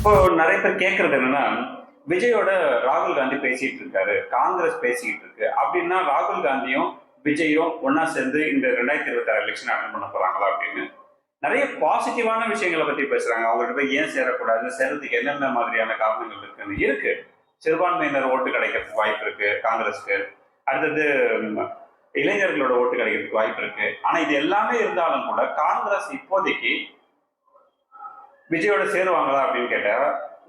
இப்போ நிறைய பேர் கேட்கறது என்னன்னா, விஜயோட ராகுல் காந்தி பேசிட்டு இருக்காரு, காங்கிரஸ் பேசிக்கிட்டு இருக்கு அப்படின்னா ராகுல் காந்தியும் விஜயும் ஒன்னா சேர்ந்து இந்த 2026 எலெக்ஷன் அட்டன் பண்ண போறாங்களா அப்படின்னு நிறைய பாசிட்டிவான விஷயங்களை பத்தி பேசுறாங்க. அவங்கள்ட்ட போய் ஏன் சேரக்கூடாது, சேரத்துக்கு என்னென்ன மாதிரியான காரணங்கள் இருக்குன்னு இருக்கு. சிறுபான்மையினர் ஓட்டு கிடைக்கிறதுக்கு வாய்ப்பு இருக்கு காங்கிரஸ்க்கு. அடுத்தது இளைஞர்களோட ஓட்டு கிடைக்கிறதுக்கு வாய்ப்பு இருக்கு. ஆனா இது எல்லாமே இருந்தாலும் கூட காங்கிரஸ் இப்போதைக்கு விஜயோட சேருவாங்களா அப்படின்னு கேட்டா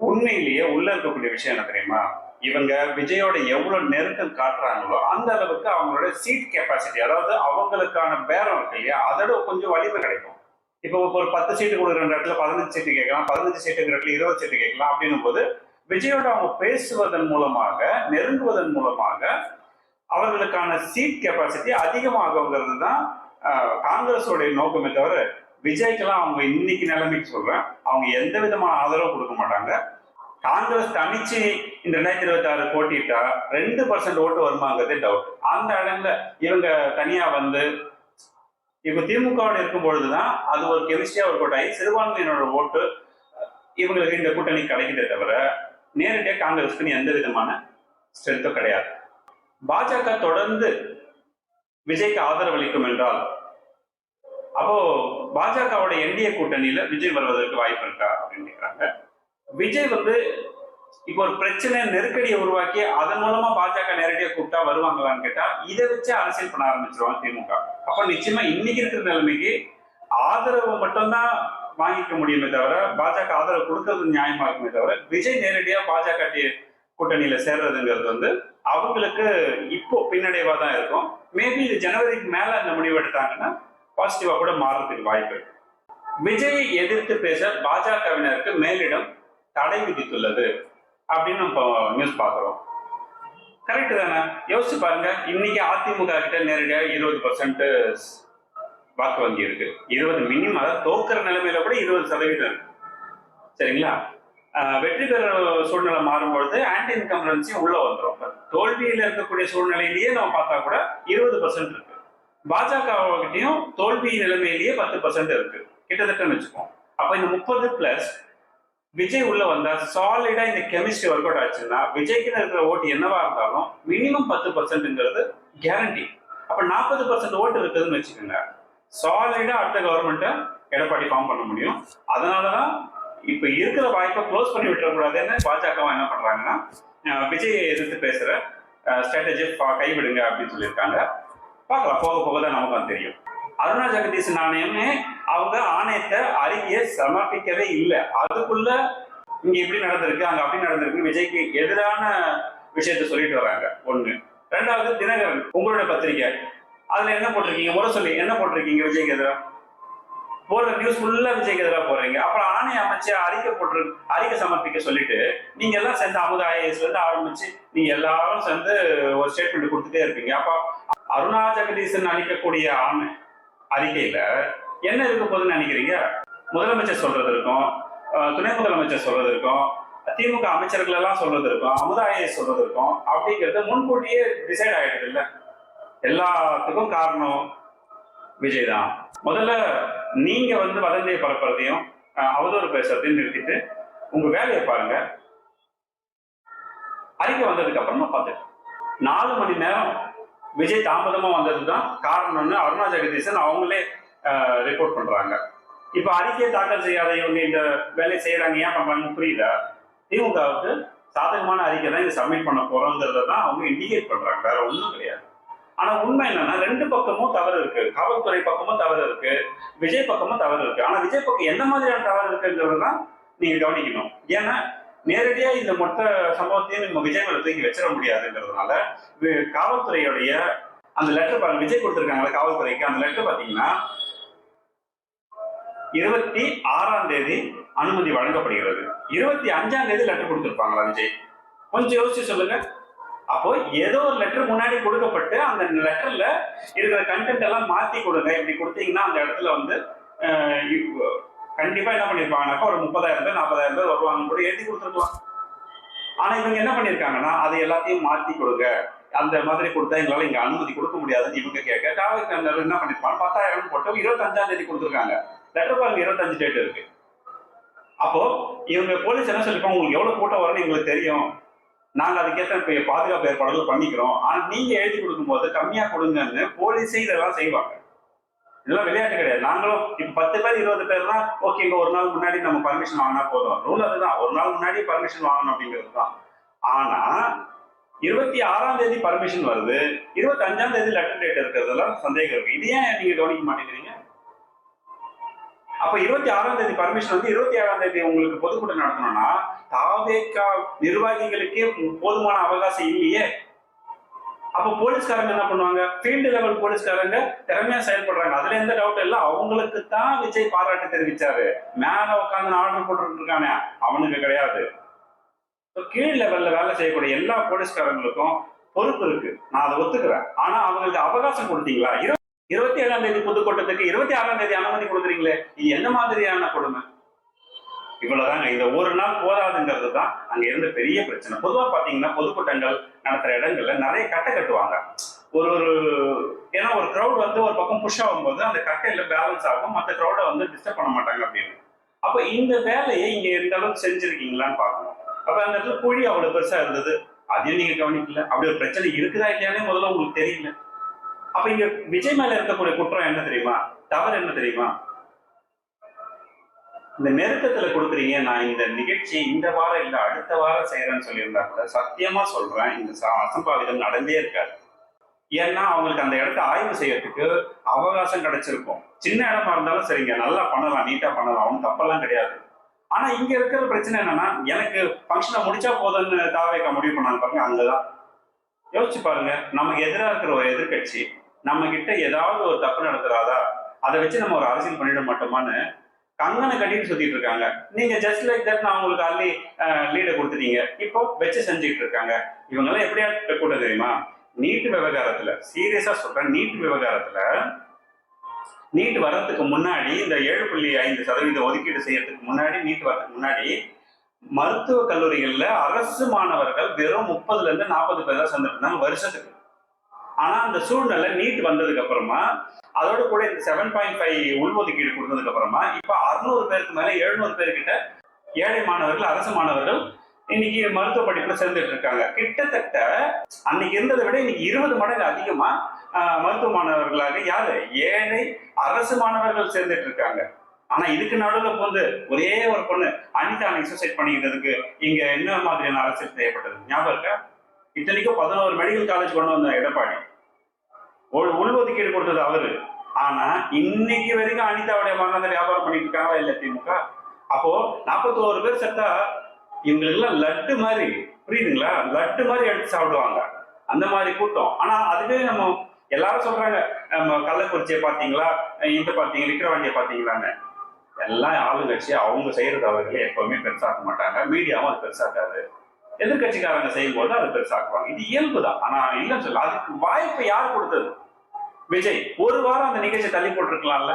உண்மையிலேயே உள்ள இருக்கக்கூடிய விஷயம் என்ன தெரியுமா? இவங்க விஜயோட எவ்வளவு நெருக்கம் காட்டுறாங்களோ அந்த அளவுக்கு அவங்களோட சீட் கெப்பாசிட்டி, அதாவது அவங்களுக்கான பேரம் இருக்கு இல்லையா, அதோட கொஞ்சம் வலிமை கிடைக்கும். இப்போ ஒரு 10 சீட்டு கொடுக்குற இடத்துல 15 சீட்டு கேட்கலாம், 15 சீட்டுங்கிற இடத்துல 20 சீட்டு கேட்கலாம். அப்படின்னும் போது விஜயோட அவங்க பேசுவதன் மூலமாக, நெருங்குவதன் மூலமாக அவர்களுக்கான சீட் கெப்பாசிட்டி அதிகமாகுங்கிறது தான் காங்கிரஸோடைய நோக்கமே தவிர விஜய்க்கெல்லாம் அவங்க இன்னைக்கு நிலைமைக்கு சொல்றேன், அவங்க எந்த விதமான ஆதரவும் கொடுக்க மாட்டாங்க. காங்கிரஸ் தனிச்சு இந்த 2026 போட்டிட்டா 2% ஓட்டு வருமாங்கிறதே டவுட். அந்த இடத்துல இவங்க தனியா வந்து இவங்க திமுகவோட இருக்கும் பொழுதுதான் அது ஒரு கெமிஸ்ட்ரியா ஒர்க் அவுட் ஆகி சிறுபான்மையினோட ஓட்டு இவங்களுக்கு இந்த கூட்டணி கிடைக்குதே தவிர நேரடியாக காங்கிரஸ்க்கு எந்த விதமான ஸ்ட்ரென்த்தும் கிடையாது. பாஜக தொடர்ந்து விஜய்க்கு ஆதரவளிக்கும் என்றால் அப்போ பாஜகவோட என்டிஏ கூட்டணியில விஜய் வருவதற்கு வாய்ப்பு இருக்கா அப்படின்னு கேட்கிறாங்க. விஜய் வந்து இப்போ ஒரு பிரச்சனை நெருக்கடியை உருவாக்கி அதன் மூலமா பாஜக நேரடியாக கூப்பிட்டா வருவாங்களான்னு கேட்டா இதை வச்சு அரசியல் பண்ண ஆரம்பிச்சிருவாங்க திமுக. அப்ப நிச்சயமா இன்னைக்கு இருக்கிற நிலைமைக்கு ஆதரவு மட்டும்தான் வாங்கிக்க முடியுமே தவிர பாஜக ஆதரவு கொடுக்கறது நியாயமா இருக்குமே தவிர விஜய் நேரடியா பாஜக கூட்டணியில சேர்றதுங்கிறது வந்து அவங்களுக்கு இப்போ பின்னடைவா தான் இருக்கும். மேபி இது ஜனவரிக்கு மேல அந்த முடிவு எடுத்தாங்கன்னா பாசிட்டிவா கூட மாறதுக்கு வாய்ப்பு இருக்கு. விஜயை எதிர்த்து பேச பாஜகவினருக்கு மேலிடம் தடை விதித்துள்ளது அப்படின்னு நம்ம நியூஸ் பார்க்கிறோம். கரெக்ட் தானே? யோசிச்சு பாருங்க. இன்னைக்கு அதிமுக கிட்ட நேரடியாக 20% வாக்கு வங்கி இருக்கு. 20 மினிமம், அதாவது தோக்குற நிலைமையில கூட 20% இருக்கு. சரிங்களா? வெற்றி பெற சூழ்நிலை மாறும்பொழுது ஆன்டி இன்கம்பரன்சி உள்ள வந்துடும். தோல்வியில இருக்கக்கூடிய சூழ்நிலையிலேயே நம்ம பார்த்தா கூட 20% இருக்கு. பாஜககிட்டையும் தோல்வி நிலைமையிலேயே 10% இருக்கு கிட்டத்தட்ட வச்சுப்போம். அப்ப இந்த 30+ விஜய் உள்ள வந்தா சாலிடா இந்த கெமிஸ்ட்ரி ஒர்க் அவுட் ஆச்சுன்னா விஜய்க்கு இருக்கிற ஓட்டு என்னவா இருந்தாலும் மினிமம் 10%ங்கிறது கேரண்டி. அப்ப 40% ஓட்டு இருக்குதுன்னு வச்சுக்கோங்க. சாலிடா அடுத்த கவர்மெண்ட்டை எடப்பாடி ஃபார்ம் பண்ண முடியும். அதனாலதான் இப்ப இருக்கிற வாய்ப்பை க்ளோஸ் பண்ணி விட்டுறக்கூடாதுன்னு பாஜக என்ன பண்றாங்கன்னா விஜயை எதிர்த்து பேசுற ஸ்ட்ராட்டஜி கைவிடுங்க அப்படின்னு சொல்லியிருக்காங்க. பார்க்கலாம், போக போக தான் நமக்கு அது தெரியும். அருணா ஜெகதீஷ் நாணயமே அவங்க ஆணையத்தை அறிக்கையை சமர்ப்பிக்கவே இல்லை. அதுக்குள்ள இங்க இப்படி நடந்திருக்கு, அங்க அப்படி நடந்திருக்கு, விஜய்க்கு எதிரான விஷயத்த சொல்லிட்டு வர்றாங்க. ஒண்ணு. ரெண்டாவது, தினகரன் உங்களுடைய பத்திரிகை அதுல என்ன போட்டிருக்கீங்க, முறை சொல்லி என்ன போட்டிருக்கீங்க? விஜய்க்கு எதிராக போடுற நியூஸ் ஃபுல்லா விஜய்க்கு எதிராக போடுறீங்க. அப்புறம் ஆணைய அமைச்சு அறிக்கை சமர்ப்பிக்க சொல்லிட்டு நீங்க எல்லாம் சேர்ந்து அமுதா IAS இருந்து ஆரம்பிச்சு நீங்க எல்லாரும் சேர்ந்து ஒரு ஸ்டேட்மெண்ட் கொடுத்துட்டே இருப்பீங்க. அப்ப அருணா ஜெகதீசன் அளிக்கக்கூடிய அறிக்கையில என்ன இருக்க போகுதுன்னு நினைக்கிறீங்க? முதலமைச்சர் சொல்றது இருக்கும், துணை முதலமைச்சர் சொல்றது இருக்கும், திமுக அமைச்சர்கள் எல்லாம் சொல்றது இருக்கும், அமுதா IAS சொல்றது இருக்கும். அப்படிங்கிறது முன்கூட்டியே டிசைட் ஆயிடுது இல்ல. எல்லாத்துக்கும் காரணம் விஜய் தான். முதல்ல நீங்க வந்து வதந்தியை பரப்புறதையும் அவதூறு பேசுறதையும் நிறுத்திட்டு உங்க வேலையை பாருங்க. அறிக்கை வந்ததுக்கு அப்புறமா பார்த்துட்டு 4 மணி நேரம் விஜய் தாமதமா வந்ததுதான் காரணம்னு அருணா ஜெகதீசன் அவங்களே ரிப்போர்ட் பண்றாங்க. இப்ப அறிக்கையை தாக்கல் செய்யாத இவங்க இந்த வேலையை செய்யறாங்க, ஏன் பண்றாங்கன்னு புரியல. திமுகவுக்கு சாதகமான அறிக்கை தான் இதை சப்மிட் பண்ண போறோங்கிறத தான் அவங்க இண்டிகேட் பண்றாங்க, வேற ஒன்றும் கிடையாது. ஆனா உண்மை என்னன்னா 2 பக்கமும் தவறு இருக்கு. காவல்துறை பக்கமும் தவறு இருக்கு, விஜய் பக்கமும் தவறு இருக்கு. ஆனா விஜய் பக்கம் என்ன மாதிரியான தவறு இருக்குங்கிறது தான் நீங்க கவனிக்கணும். ஏன்னா நேரடியா இந்த மொத்த சம்பவத்தையும் நம்ம விஜய் மேல தூக்கி வச்சிட முடியாதுங்கிறதுனால காவல்துறையுடைய அந்த லெட்டர் பாருங்க, விஜய் கொடுத்திருக்காங்க காவல்துறைக்கு. அந்த லெட்டர் பாத்தீங்கன்னா 26ஆம் தேதி அனுமதி வழங்கப்படுகிறது. 25ஆம் தேதி லெட்டர் கொடுத்திருப்பாங்களா விஜய்? கொஞ்சம் யோசிச்சு சொல்லுங்க. அப்போ ஏதோ ஒரு லெட்டர் முன்னாடி கொடுக்கப்பட்டு அந்த லெட்டர்ல இருக்கிற கண்டென்ட் எல்லாம் மாத்தி கொடுங்க, இப்படி கொடுத்தீங்கன்னா அந்த இடத்துல வந்து கண்டிப்பா என்ன பண்ணிருப்பாங்கன்னாக்கா ஒரு 30,000 பேர் 40,000 பேர் வருவாங்கன்னு கூட எழுதி கொடுத்துருக்கலாம். ஆனா இவங்க என்ன பண்ணிருக்காங்கன்னா அது எல்லாத்தையும் மாத்தி கொடுங்க, அந்த மாதிரி கொடுத்தா எங்களால இங்க அனுமதி கொடுக்க முடியாதுன்னு இவங்க கேட்க காவல்துறையினர் என்ன பண்ணிருப்பாங்க 10,000 போட்டு 25ஆம் தேதி கொடுத்துருக்காங்க. லெட்டர் பாருங்க, 25 டேட் இருக்கு. அப்போ இவங்க போலீஸ் என்ன சொல்லிருப்பாங்க, உங்களுக்கு எவ்வளவு கூட்டம் வரும்னு எங்களுக்கு தெரியும், நாங்க அதுக்கேற்ற பாதுகாப்பு ஏற்பாடுகள் பண்ணிக்கிறோம், ஆனா நீங்க எழுதி கொடுக்கும் போது கம்மியா கொடுங்கன்னு போலீஸே இதெல்லாம் செய்வாங்க. இதெல்லாம் விளையாட்டு கிடையாது. நாங்களும் இப்ப 10 பேர் 20 பேர்னா ஓகேங்க, ஒரு நாள் முன்னாடி நம்ம பர்மிஷன் வாங்கினா போதும். ரூல் அதுதான், ஒரு நாள் முன்னாடி பர்மிஷன் வாங்கணும் அப்படிங்கிறது தான். ஆனா 26ஆம் தேதி பர்மிஷன் வருது, 25ஆம் தேதி லெட்டர் டேட் இருக்கிறதுல சந்தேகம் இருக்கு. இது ஏன் நீங்க கவனிக்க மாட்டேங்கிறீங்க? அப்ப 26ஆம் தேதி பர்மிஷன் வந்து 27ஆம் தேதி உங்களுக்கு பொதுக்கூட்டம் நடத்தணும்னா தாவேகா நிர்வாகிகளுக்கே போதுமான அவகாசம் இல்லையே. அப்ப போலீஸ்காரங்க என்ன பண்ணுவாங்க, ஃபீல்டு லெவல் போலீஸ்காரங்க திறமையா செயல்படுறாங்க, அதுல எந்த டவுட் இல்லை. அவங்களுக்கு தான் விஜய் பாராட்டு தெரிவிச்சாரு. மேல உட்காந்து ஆர்டர் போட்டு இருக்கானே அவனுக்கு கிடையாது. கீழ் லெவல்ல வேலை செய்யக்கூடிய எல்லா போலீஸ்காரங்களுக்கும் பொறுப்பு இருக்கு, நான் அதை ஒத்துக்கிறேன். ஆனா அவங்களுக்கு அவகாசம் கொடுத்தீங்களா? 27ஆம் தேதி பொதுக்கூட்டத்துக்கு 26ஆம் தேதி அனுமதி கொடுக்குறீங்களே, இது என்ன மாதிரியான கொடுமை? இவ்வளவுதாங்க. இந்த ஒரு நாள் போதாதுங்கிறது தான் அங்க இருந்த பெரிய பிரச்சனை. பொதுவா பாத்தீங்கன்னா பொதுக்கூட்டங்கள் நடத்துற இடங்கள்ல நிறைய கட்டை கட்டுவாங்க. ஒரு ஏன்னா ஒரு கிரௌட் வந்து ஒரு பக்கம் புஷ் ஆகும்போது அந்த கட்டையில பேலன்ஸ் ஆகும், மற்ற கிரௌட வந்து டிஸ்டர்ப் பண்ண மாட்டாங்க அப்படின்னு. அப்ப இந்த வேலையை இங்க எந்த அளவுக்கு செஞ்சிருக்கீங்களான்னு பாக்கணும். அப்ப அந்த இடத்துல குழி அவ்வளவு பெருசா இருந்தது, அதையும் நீங்க கவனிக்கல. அப்படி ஒரு பிரச்சனை இருக்குதா இல்லையானே முதல்ல உங்களுக்கு தெரியல. அப்ப இங்க விஜய் மேல இருக்கக்கூடிய குற்றம் என்ன தெரியுமா, தவறு என்ன தெரியுமா? இந்த நெருக்கத்துல கொடுக்குறீங்க, நான் இந்த நிகழ்ச்சி இந்த வாரம் இல்ல அடுத்த வாரம் செய்யறேன்னு சொல்லியிருந்தா கூட சத்தியமா சொல்றேன், இந்த அசம்பாவிதம் நடந்தே இருக்காது. ஏன்னா அவங்களுக்கு அந்த இடத்த ஆய்வு செய்யறதுக்கு அவகாசம் கிடைச்சிருக்கும். சின்ன இடமா இருந்தாலும் சரிங்க, நல்லா பண்ணலாம், நீட்டா பண்ணலாம், அவனும் தப்பெல்லாம் கிடையாது. ஆனா இங்க இருக்கிற பிரச்சனை என்னன்னா, எனக்கு ஃபங்க்ஷனை முடிச்சா போதும்னு தாவேகா முடிவு பண்ணாங்க பாருங்க. அங்கதான் யோசிச்சு பாருங்க, நமக்கு எதிராக இருக்கிற ஒரு எதிர்கட்சி நம்ம கிட்ட ஏதாவது ஒரு தப்பு நடத்துறாதா, அதை வச்சு நம்ம ஒரு அரசியல் பண்ணிட மாட்டோமான்னு கங்கனை கட்டிட்டு சுத்திட்டு இருக்காங்க. நீங்க ஜஸ்ட் லைக் தட் நான் உங்களுக்கு அள்ளி லீடை கொடுத்துட்டீங்க, இப்போ வச்சு செஞ்சுட்டு இருக்காங்க. இவங்க எல்லாம் எப்படியா கூட தெரியுமா, நீட் விவகாரத்துல சீரியஸா சொல்றேன், நீட் விவகாரத்துல நீட் வர்றதுக்கு முன்னாடி இந்த 7.5% ஒதுக்கீடு செய்யறதுக்கு முன்னாடி, நீட் வர்றதுக்கு முன்னாடி மருத்துவ கல்லூரிகள்ல அரசு மாணவர்கள் வெறும் 30ல இருந்து 40 பேர் தான் சேர்ந்துட்டு இருந்தாங்க வருஷத்துக்கு. ஆனா அந்த சூழ்நிலை நீட் வந்ததுக்கு அப்புறமா, அதோட கூட இந்த 7.5 உள்ஒதுக்கீடு கொடுத்ததுக்கு அப்புறமா இப்ப 600 பேருக்கு மேல 700 பேர்கிட்ட ஏழை மாணவர்கள், அரசு மாணவர்கள் இன்னைக்கு மருத்துவ படிப்புல சேர்ந்துட்டு இருக்காங்க. கிட்டத்தட்ட அன்னைக்கு இருந்ததை விட இன்னைக்கு 20 மடங்கு அதிகமா மருத்துவ மாணவர்களாக யாரு, ஏழை அரசு மாணவர்கள் சேர்ந்துட்டு இருக்காங்க. ஆனா இதுக்கு நடுவில் வந்து ஒரே ஒரு பொண்ணு அனிதா அன்னைக்கு சூசைட் பண்ணிக்கிறதுக்கு இங்க என்ன மாதிரியான அரசியல் செய்யப்பட்டது ஞாபகம் இருக்கா? இத்தனைக்கும் 11 மெடிக்கல் காலேஜ் கொண்டு வந்த எடப்பாடி, உள்ஒதுக்கீடு கொடுத்தது அவரு. ஆனா இன்னைக்கு வரைக்கும் அனிதாவுடைய மரணத்தை வியாபாரம் பண்ணிட்டு இருக்காங்களா இல்ல திமுக? அப்போ 41 பேர் செத்தா இவங்களுக்கு எல்லாம் லட்டு மாதிரி, புரியுதுங்களா, லட்டு மாதிரி எடுத்து சாப்பிடுவாங்க அந்த மாதிரி கூட்டம். ஆனா அதுவே நம்ம எல்லாரும் சொல்றாங்க, நம்ம கள்ளக்குறிச்சியை பாத்தீங்களா, இந்த பாத்தீங்க, விக்கிரவாண்டியை பாத்தீங்களான்னு. எல்லாம் ஆளுங்கட்சி அவங்க செய்யற தவறுகளை எப்பவுமே பெருசாக்க மாட்டாங்க, மீடியாவும் அது பெருசாக்காது. எதிர்கட்சிக்காரங்க செய்யும் போது அது பெருசாக்குவாங்க, இது இயல்புதான். ஆனா இல்லைன்னு சொல்ல, அதுக்கு வாய்ப்பு யார் கொடுத்தது? விஜய் ஒரு வாரம் அந்த நிகழ்ச்சியை தள்ளி போட்டிருக்கலாம்ல,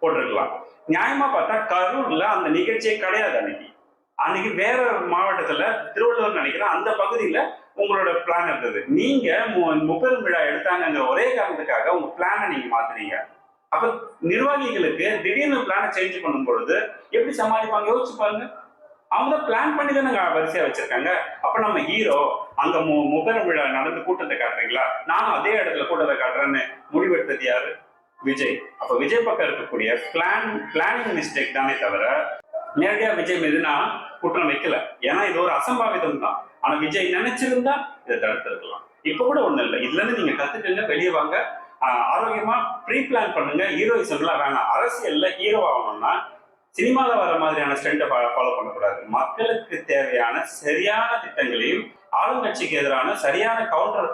போட்டிருக்கலாம். நியாயமா பார்த்தா கரூர்ல அந்த நிகழ்ச்சியே கிடையாது. அன்னைக்கு வேற மாவட்டத்துல திருவள்ளூர் நினைக்கிறேன், அந்த பகுதியில உங்களோட பிளான் இருந்தது. நீங்க முப்பெரும் விழா எடுத்தாங்க ஒரே காரணத்துக்காக உங்க பிளானை நீங்க மாத்துறீங்க. அப்ப நிர்வாகிகளுக்கு திடீர்னு பிளானை சேஞ்ச் பண்ணும் பொழுது எப்படி சமாளிப்பாங்க யோசிச்சு பாருங்க. அவங்க தான் பிளான் பண்ணி தானே வரிசையா வச்சிருக்காங்க. அப்ப நம்ம ஹீரோ அங்க முப்பெரும் விழா நடந்து கூட்டத்தை காட்டுறீங்களா, நானும் அதே இடத்துல கூட்டத்தை காட்டுறேன்னு முடிவெடுத்தது யாரு? விஜய். அப்ப விஜய் பக்கம் இருக்கக்கூடிய பிளானிங் மிஸ்டேக் தானே தவிர நேரடியா விஜய் மீது நான் குற்றம் வைக்கல. ஏன்னா இது ஒரு அசம்பாவிதம் தான். ஆனா விஜய் நினைச்சிருந்தா இதை தடுத்திருக்கலாம். இப்ப கூட ஒண்ணு இல்லை, இதுல இருந்து நீங்க கத்துக்கங்க, வெளியே வாங்க, ஆரோக்கியமா ப்ரீ பிளான் பண்ணுங்க. ஹீரோயிசம்லாம் வேணாம். அரசியல்ல ஹீரோ ஆகணும்னா சினிமால வர மாதிரியான ஸ்டெண்டை ஃபாலோ பண்ணக்கூடாது. மக்களுக்கு தேவையான சரியான திட்டங்களையும் ஆளுங்கட்சிக்கு எதிரான சரியான கவுண்டர்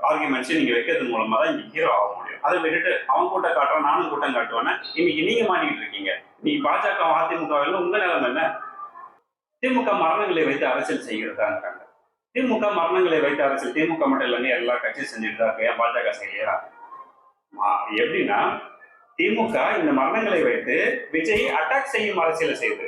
ஆர்குமெண்ட்ஸையும் நீங்க வைக்கிறது மூலமா தான் இங்க ஹீரோ ஆக முடியும். அதை விட்டுட்டு அவன் கூட்டம் காட்டுறான், நானும் கூட்டம் காட்டுவேன்னு இன்னைக்கு நீங்க மாட்டிக்கிட்டு இருக்கீங்க. நீ பாஜக அதிமுக உங்க நிலைமை என்ன? திமுக மரணங்களை வைத்து அரசியல் செய்கிறதாங்க. திமுக மரணங்களை வைத்து அரசியல் திமுக மட்டும் இல்லைங்க, எல்லா கட்சியும் செஞ்சுட்டு தான் இருக்கு. பாஜக செய்யறா எப்படின்னா, திமுக இந்த மரணங்களை வைத்து விஜய் அட்டாக் செய்யும் அரசியலை செய்யுது.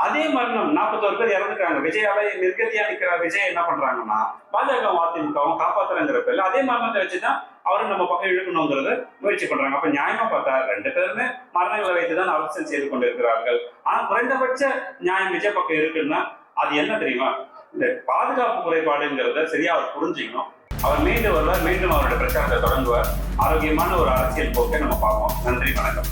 அதே மாதிரி நம்ம 41 பேர் இறந்துட்டாங்க. விஜயால நிர்கதியா நிக்கிற விஜய் என்ன பண்றாங்கன்னா பாஜக அதிமுகவும் காப்பாத்துறங்கிற பேர்ல அதே மரணத்தை வச்சுதான் அவரும் நம்ம பக்கம் இழுக்கணுங்கிறத முயற்சி பண்றாங்க. அப்ப நியாயமா பார்த்தா 2 பேருமே மரணங்களை வைத்துதான் அரசியல் செய்து கொண்டிருக்கிறார்கள். ஆனா குறைந்தபட்ச நியாயம் விஜய் பக்கம் இருக்குன்னா அது என்ன தெரியுமா? இந்த பாதுகாப்பு குறைபாடுங்கிறத சரியா அவர் புரிஞ்சுக்கணும். அவர் மீண்டும் வருவார், மீண்டும் அவருடைய பிரச்சாரத்தை தொடங்குவார். ஆரோக்கியமான ஒரு அரசியல் போக்கை நம்ம பார்ப்போம். நன்றி, வணக்கம்.